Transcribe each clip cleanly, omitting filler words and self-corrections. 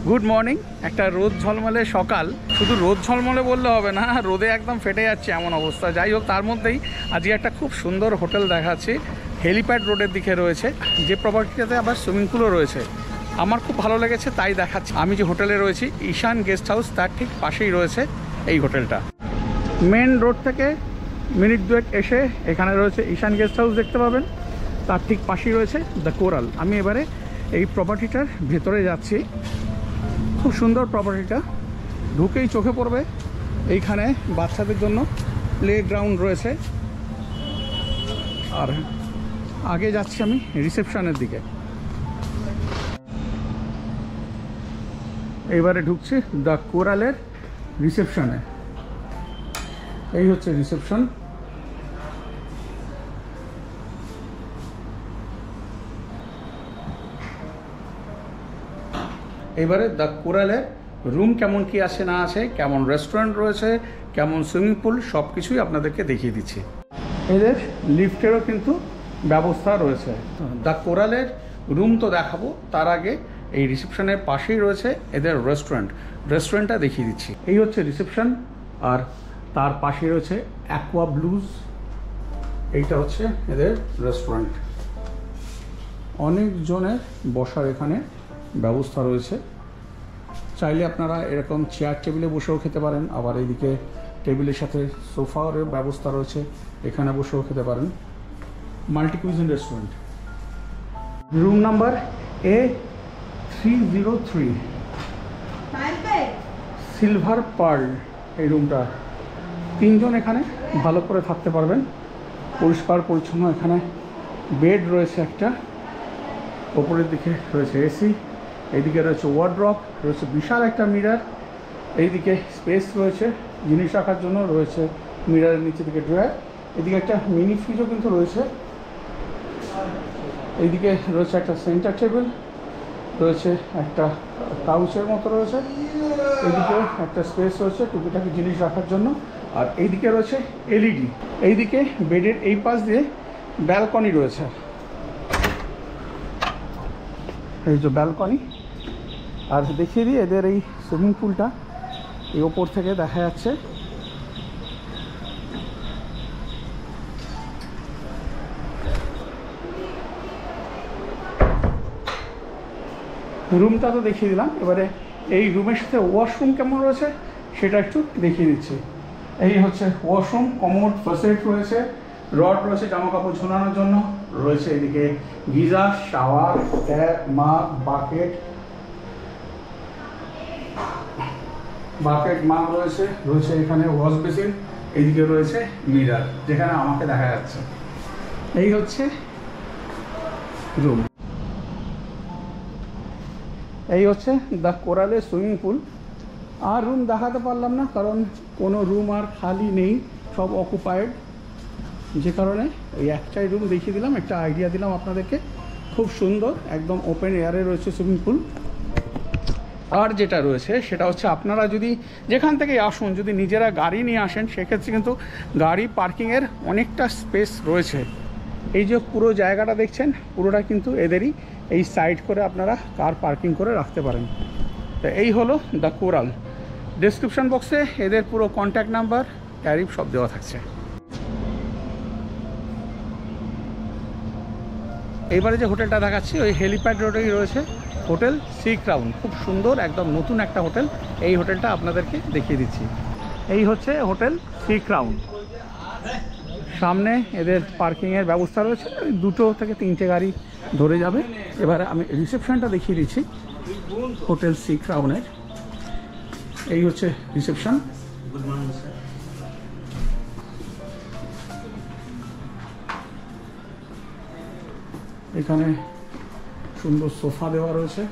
Good morning. একটা রোদ ঝলমলে সকাল, শুধু রোদ ঝলমলে বললে হবে না, রোদে একদম ফেটে যাচ্ছে এমন অবস্থা। যাই হোক, তার মধ্যেই আজকে একটা খুব সুন্দর হোটেল দেখাচ্ছি, হেলিপ্যাড রোডের দিকে রয়েছে, যে প্রপার্টিটাতে আবার সুইমিং পুলও রয়েছে। আমার খুব ভালো লেগেছে তাই দেখাচ্ছি। আমি যে হোটেলে রয়েছি ঈশান গেস্ট হাউস, তার ঠিক পাশেই রয়েছে এই হোটেলটা। মেন রোড থেকে মিনিট দুয়েক এসে এখানে রয়েছে ঈশান গেস্ট হাউস, দেখতে পাবেন। তার ঠিক পাশেই রয়েছে দ্য কোরাল। আমি এবারে এই প্রপার্টিটার ভেতরে যাচ্ছি। খুব সুন্দর প্রপার্টিটা, ঢুকেই চোখে পড়বে এইখানে বাচ্চাদের জন্য প্লে গ্রাউন্ড রয়েছে। আর আগে যাচ্ছি আমি রিসেপশনের দিকে। এইবারে ঢুকছি দ্য কোরালের রিসেপশনে। এই হচ্ছে রিসেপশন। এবারে দ্য কোরালের রুম কেমন কি আছে না আছে, কেমন রেস্টুরেন্ট রয়েছে, কেমন সুইমিং পুল, সব কিছুই আপনাদেরকে দেখিয়ে দিচ্ছি। এদের লিফটেরও কিন্তু ব্যবস্থা রয়েছে। দ্য কোরালের রুম তো দেখাবো, তার আগে এই রিসেপশনের পাশেই রয়েছে এদের রেস্টুরেন্টটা দেখিয়ে দিচ্ছি। এই হচ্ছে রিসেপশন, আর তার পাশে রয়েছে অ্যাকোয়া ব্লুজ। এইটা হচ্ছে এদের রেস্টুরেন্ট। অনেকজনের বসার এখানে ব্যবস্থা রয়েছে। চাইলে আপনারা এরকম চেয়ার টেবিলে বসেও খেতে পারেন, আবার এইদিকে টেবিলের সাথে সোফার ব্যবস্থা রয়েছে, এখানে বসেও খেতে পারেন। Multi cuisine restaurant. Room number A303, silver pearl এই রুমটা। তিনজন এখানে ভালো করে থাকতে পারবেন, পরিষ্কার পরিচ্ছন্ন। এখানে বেড রয়েছে একটা, ওপরের দিকে রয়েছে এসি, এইদিকে রয়েছে ওয়ার্ড্রপ, রয়েছে বিশাল একটা মিরর, এইদিকে স্পেস রয়েছে জিনিস রাখার জন্য, রয়েছে মিররের নিচে দিকে ড্রয়ার, এদিকে একটা মিনি ফ্রিজও কিন্তু রয়েছে, এইদিকে রয়েছে একটা সেন্টার টেবিল, রয়েছে একটা কাউচের মতো রয়েছে, এইদিকে একটা স্পেস রয়েছে টুকিটাকি জিনিস রাখার জন্য, আর এইদিকে রয়েছে এলইডি। এইদিকে বেডের এই পাশ দিয়ে ব্যালকনি রয়েছে, এই যে ব্যালকনি। আর দেখিয়ে দিই এদের এই সুইমিং পুলটা, এই ওপর থেকে দেখা যাচ্ছে। রুমটা তো দেখিয়ে দিলাম, এবারে এই রুমের সাথে ওয়াশরুম কেমন রয়েছে সেটা একটু দেখিয়ে দিচ্ছি। এই হচ্ছে ওয়াশরুম, কমোড ফ্যাসিলিটি রয়েছে, রড রয়েছে জামা কাপড় ঝোলানোর জন্য, রয়েছে এদিকে গিজার, শাওয়ার, ট্যাপ, মাগ, বাকেট মাগ রয়েছে, রয়েছে এখানে ওয়াশ বেসিন, এইদিকে রয়েছে মিরর যেখানে আমাকে দেখা যাচ্ছে। এই হচ্ছে রুম। এই হচ্ছে দ্য কোরালের সুইমিং পুল। আর রুম দেখাতে পারলাম না, কারণ কোনো রুম আর খালি নেই, সব অকুপায়েড, যে কারণে এই একটাই রুম দেখিয়ে দিলাম, একটা আইডিয়া দিলাম আপনাদেরকে। খুব সুন্দর, একদম ওপেন এয়ারে রয়েছে সুইমিং পুল। আর যেটা রয়েছে সেটা হচ্ছে, আপনারা যদি যেখান থেকে আসুন, যদি নিজেরা গাড়ি নিয়ে আসেন, সেক্ষেত্রে কিন্তু গাড়ি পার্কিংয়ের অনেকটা স্পেস রয়েছে। এই যে পুরো জায়গাটা দেখছেন, পুরোটা কিন্তু এদেরই। এই সাইড করে আপনারা কার পার্কিং করে রাখতে পারেন। তো এই হলো দ্য কোরাল। ডেসক্রিপশন বক্সে এদের পুরো কন্ট্যাক্ট নাম্বার, ট্যারিফ সব দেওয়া থাকছে। এইবারে যে হোটেলটা দেখাচ্ছি ওই হেলিপ্যাড রোডেই রয়েছে হোটেল সি ক্রাউন। খুব সুন্দর, একদম নতুন একটা হোটেল। এই হোটেলটা আপনাদেরকে দেখিয়ে দিচ্ছি। এই হচ্ছে হোটেল সি ক্রাউন। সামনে এদের পার্কিংয়ের ব্যবস্থা রয়েছে, 2 থেকে 3টে গাড়ি ধরে যাবে। এবারে আমি রিসেপশনটা দেখিয়ে দিচ্ছি হোটেল সি ক্রাউনের। এই হচ্ছে রিসেপশন। Good morning sir. এখানে সুন্দর সোফা দেওয়া রয়েছে।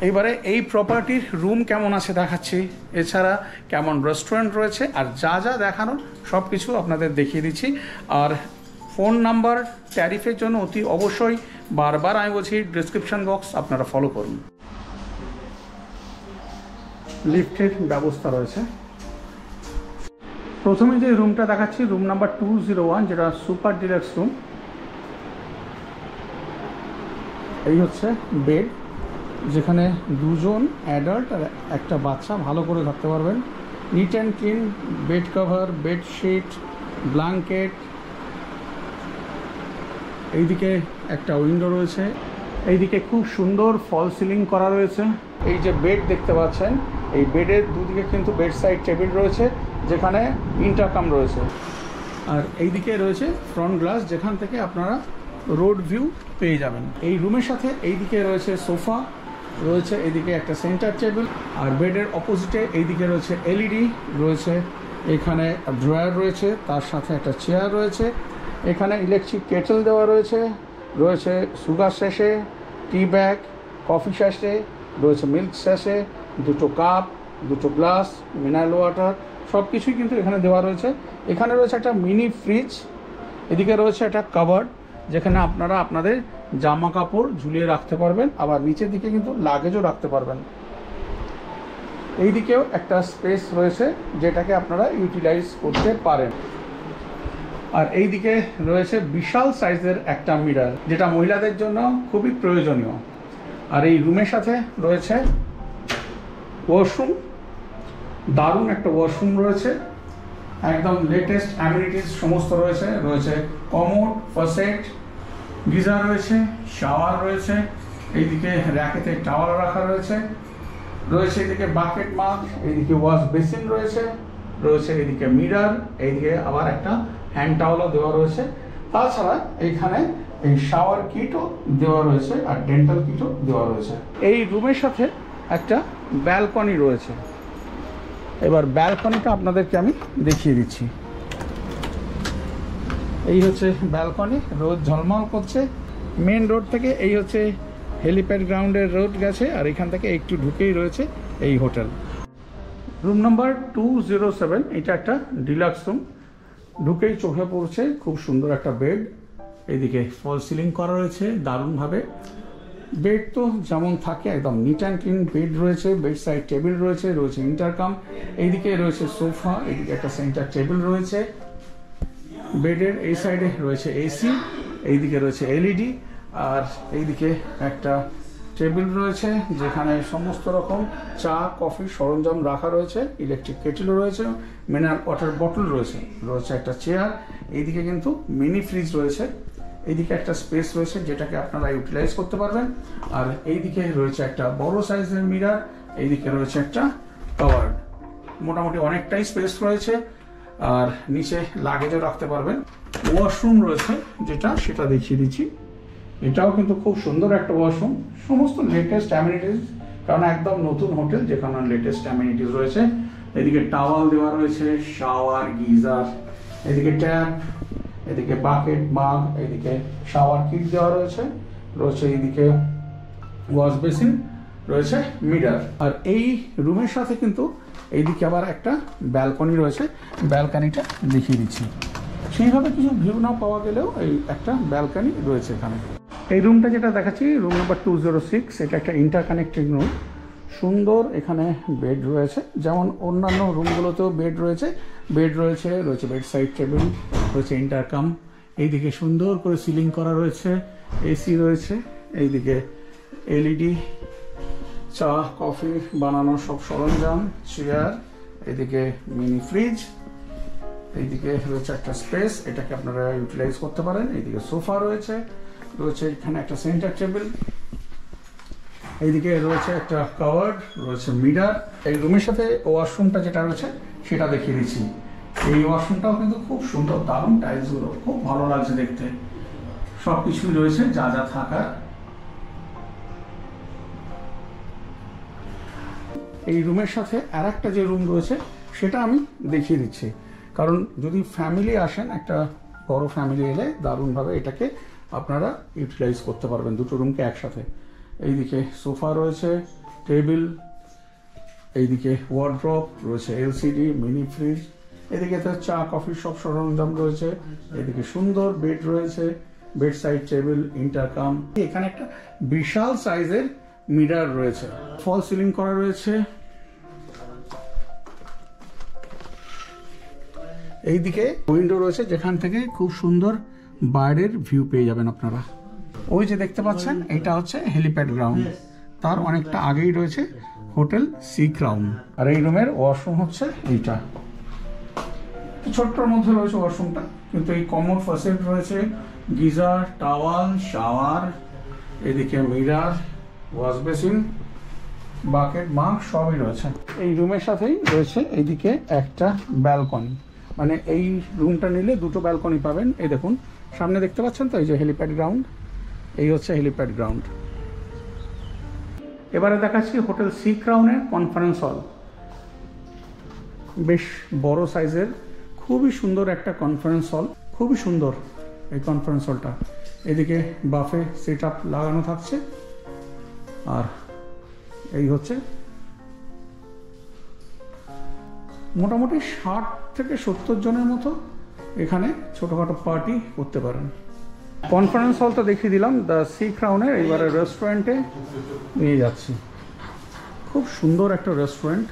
এইবারে এই প্রপার্টির রুম কেমন আছে দেখাচ্ছি, এছাড়া কেমন রেস্টুরেন্ট রয়েছে, আর যা যা দেখানোর সব কিছু আপনাদের দেখিয়ে দিচ্ছি। আর ফোন নাম্বার, ট্যারিফের জন্য অতি অবশ্যই বারবার আমি বলছি, ডেসক্রিপশন বক্স আপনারা ফলো করুন। লিফটের ব্যবস্থা রয়েছে। প্রথমে যে রুমটা দেখাচ্ছি, রুম নাম্বার 201, যেটা সুপার ডিলাক্স রুম। এই হচ্ছে বেড, যেখানে দুজন অ্যাডাল্ট আর একটা বাচ্চা ভালো করে থাকতে পারবেন। Neat and clean bed cover, bedsheet, blanket. এইদিকে একটা উইন্ডো রয়েছে, এইদিকে খুব সুন্দর ফল সিলিং করা রয়েছে। এই যে বেড দেখতে পাচ্ছেন, এই বেডের দুদিকে কিন্তু বেড সাইড টেবিল রয়েছে, যেখানে ইন্টারকাম রয়েছে। আর এইদিকে রয়েছে ফ্রন্ট গ্লাস, যেখান থেকে আপনারা রোড ভিউ পেয়ে যাবেন। এই রুমের সাথে এইদিকে রয়েছে সোফা রয়েছে, এইদিকে একটা সেন্টার টেবিল, আর বেডের অপোজিটে এইদিকে রয়েছে এলইডি রয়েছে, এখানে ড্রয়ার রয়েছে, তার সাথে একটা চেয়ার রয়েছে, এখানে ইলেকট্রিক কেটল দেওয়া রয়েছে, রয়েছে সুগার স্যাশে, টি ব্যাগ, কফি স্যাশে, রয়েছে মিল্ক স্যাশে, দুটো কাপ, দুটো গ্লাস, মিনারেল ওয়াটার, সব কিছুই কিন্তু এখানে দেওয়া রয়েছে। এখানে রয়েছে একটা মিনি ফ্রিজ, এদিকে রয়েছে একটা কাভার্ড, যেখানে আপনারা আপনাদের জামা কাপড় ঝুলিয়ে রাখতে পারবেন, আবার নিচের দিকে কিন্তু লাগেজও রাখতে পারবেন। এই দিকেও একটা স্পেস রয়েছে, যেটাকে আপনারা ইউটিলাইজ করতে পারেন। আর এই দিকে রয়েছে বিশাল সাইজের একটা মিরর, যেটা মহিলাদের জন্য খুবই প্রয়োজনীয়। আর এই রুমের সাথে রয়েছে ওয়াশরুম, দারুণ একটা ওয়াশরুম রয়েছে, একদম লেটেস্ট অ্যামিনিটিস সমস্ত রয়েছে, রয়েছে কমোড, ফসেট, গিজার রয়েছে, শাওয়ার রয়েছে, এইদিকে র্যাকেতে টাওয়াল রাখা রয়েছে, রয়েছে এদিকে বাকেট মাগ, এইদিকে ওয়াশ বেসিন রয়েছে, রয়েছে এদিকে মিরর, এইদিকে আবার একটা হ্যান্ড টাওয়ালও দেওয়া রয়েছে। তাছাড়া এইখানে এই শাওয়ার কিটও দেওয়া রয়েছে আর ডেন্টাল কিটও দেওয়া রয়েছে। এই রুমের সাথে একটা ব্যালকনি রয়েছে। এবার ব্যালকনিটা আপনাদেরকে আমি দেখিয়ে দিচ্ছি। এই হচ্ছে ব্যালকনি, রোদ ঝলমল করছে। মেন রোড থেকে এই হচ্ছে হেলিপ্যাড গ্রাউন্ডের রোড গেছে, আর এখান থেকে একটু ঢুকেই রয়েছে এই হোটেল। রুম নাম্বার 207, এটা একটা ডিলাক্স রুম। ঢুকেই চোখে পড়ছে খুব সুন্দর একটা বেড, এইদিকে ফল সিলিং করা রয়েছে দারুণভাবে। বেড তো যেমন থাকে একদম নিট অ্যান্ড ক্লিন বেড রয়েছে, বেড সাইড টেবিল রয়েছে, রয়েছে ইন্টারকাম, এইদিকে রয়েছে সোফা, এইদিকে একটা সেন্টার টেবিল রয়েছে। বেডের এই সাইডে রয়েছে এসি, এইদিকে রয়েছে এলইডি, আর এইদিকে একটা টেবিল রয়েছে, যেখানে সমস্ত রকম চা কফি সরঞ্জাম রাখা রয়েছে, ইলেকট্রিক কেটেলও রয়েছে, মিনারেল ওয়াটার বোতল রয়েছে, রয়েছে একটা চেয়ার, এইদিকে কিন্তু মিনি ফ্রিজ রয়েছে, এইদিকে একটা স্পেস রয়েছে যেটাকে আপনারা ইউটিলাইজ করতে পারবেন। আর এইদিকে রয়েছে একটা বড় সাইজের মিরর, এইদিকে রয়েছে একটা কাভার্ড, মোটামুটি অনেকটাই স্পেস রয়েছে। আর নিচে লাগেজও রাখতে পারবেন। ওয়াশরুম রয়েছে যেটা, সেটা দেখিয়ে দিচ্ছি। এটাও কিন্তু খুব সুন্দর একটা ওয়াশরুম, সমস্ত লেটেস্ট অ্যামিনিটিস, কারণ একদম নতুন হোটেল, যেখানে লেটেস্ট অ্যামিনিটিস রয়েছে। এদিকে টাওয়াল দেওয়া রয়েছে, শাওয়ার, গিজার, এদিকে ট্যাপ, এদিকে বাকেট মাগ, এদিকে শাওয়ার কিট দেওয়া রয়েছে, রয়েছে এইদিকে ওয়াশ বেসিন, রয়েছে মিরর। আর এই রুমের সাথে কিন্তু এইদিকে আবার একটা ব্যালকনি রয়েছে, ব্যালকনিটা দেখিয়ে দিচ্ছি। সেইভাবে কিছু ভিউ না পাওয়া গেলেও এই একটা ব্যালকনি রয়েছে এখানে। এই রুমটা যেটা দেখাচ্ছি, রুম নাম্বার 206, এটা একটা ইন্টারকানেক্টেড রুম। সুন্দর এখানে বেড রয়েছে, যেমন অন্যান্য রুমগুলোতেও বেড রয়েছে, রয়েছে বেড সাইড টেবিল, রয়েছে ইন্টারকাম, এইদিকে সুন্দর করে সিলিং করা রয়েছে, এসি রয়েছে, এইদিকে এলইডি, চা কফি বানানোর সব সরঞ্জাম, চেয়ার, এদিকে মিনি ফ্রিজ, এইদিকে রয়েছে একটা স্পেস, এটাকে আপনারা ইউটিলাইজ করতে পারেন। এইদিকে সোফা রয়েছে, রয়েছে এখানে একটা সেন্টার টেবিল, এইদিকে রয়েছে একটা কাভার্ড, রয়েছে মিরর। এই রুমের সাথে ওয়াশরুমটা যেটা রয়েছে সেটা দেখিয়ে দিচ্ছি। এই ওয়াশরুমটাও কিন্তু খুব সুন্দর, দারুণ, টাইলসগুলো খুব ভালো লাগছে দেখতে, সব কিছুই রয়েছে যা যা থাকার। এই রুমের সাথে আর একটা যে রুম রয়েছে সেটা আমি দেখিয়ে দিচ্ছি, কারণ যদি ফ্যামিলি আসেন, একটা বড় ফ্যামিলি এলে দারুণভাবে এটাকে আপনারা ইউটিলাইজ করতে পারবেন, দুটো রুমকে একসাথে। এইদিকে সোফা রয়েছে, টেবিল, এইদিকে ওয়ার্ড্রপ রয়েছে, এলসিডি, মিনি ফ্রিজ, এদিকে তো চা কফির সব সরঞ্জাম রয়েছে, এদিকে সুন্দর বেড রয়েছে, বেড সাইড টেবিল, ইন্টারকাম। এখানে একটা বিশাল সাইজের মিরর রয়েছে, ফল সিলিং করা রয়েছে। এইদিকে উইন্ডো রয়েছে, যেখান থেকে খুব সুন্দর বাইরের ভিউ পেয়ে যাবেন আপনারা। ওই যে দেখতে পাচ্ছেন এটা হচ্ছে হেলিপ্যাড গ্রাউন্ড, তার অনেকটা আগেই রয়েছে হোটেল সি ক্রাউন। আর এই রুমের ওয়াশরুম হচ্ছে এইটা, ছোট্টর মধ্যে রয়েছে ওয়াশরুমটা, কিন্তু এই কমন ফ্যাসিলিটি রয়েছে, গিজার, টাওয়াল, শাওয়ার, এদিকে মিরার, ওয়াশ বেসিন, বাকেট, মাগ সবই রয়েছে। এই রুমের সাথেই রয়েছে এইদিকে একটা ব্যালকনি, মানে এই রুমটা নিলে দুটো ব্যালকনি পাবেন। এই দেখুন সামনে দেখতে পাচ্ছেন তো, এই যে হেলিপ্যাড গ্রাউন্ড, এই হচ্ছে হেলিপ্যাড গ্রাউন্ড। এবারে দেখাচ্ছি হোটেল সি ক্রাউনের কনফারেন্স হল। বেশ বড় সাইজের, খুবই সুন্দর একটা কনফারেন্স হল, খুবই সুন্দর এই কনফারেন্স হলটা। এদিকে বাফে সেট আপ লাগানো থাকছে, আর এই হচ্ছে মোটামুটি 60 থেকে 70 জনের মতো এখানে ছোটোখাটো পার্টি করতে পারেন। কনফারেন্স হল তো দেখিয়ে দিলাম দ্য সি ক্রাউনের, এবারে রেস্টুরেন্টে নিয়ে যাচ্ছি। খুব সুন্দর একটা রেস্টুরেন্ট।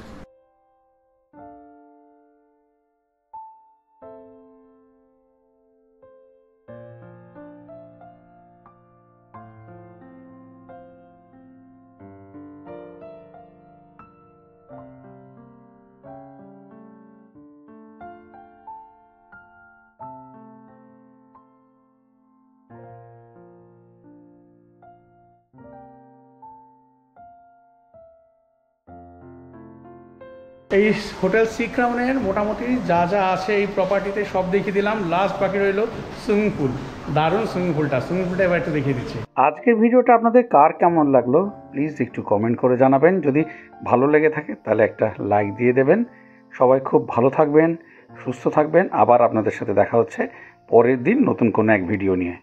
এই হোটেল সি ক্রাউনের মোটামুটি যা যা আছে এই প্রপার্টিতে সব দেখিয়ে দিলাম। লাস্ট বাকি রইল সুইমিং পুল। দারুণ সুইমিং পুলটা এবার একটু দেখিয়ে দিচ্ছি। আজকের ভিডিওটা আপনাদের কার কেমন লাগলো প্লিজ একটু কমেন্ট করে জানাবেন। যদি ভালো লেগে থাকে তাহলে একটা লাইক দিয়ে দেবেন। সবাই খুব ভালো থাকবেন, সুস্থ থাকবেন। আবার আপনাদের সাথে দেখা হচ্ছে পরের দিন নতুন কোনো এক ভিডিও নিয়ে।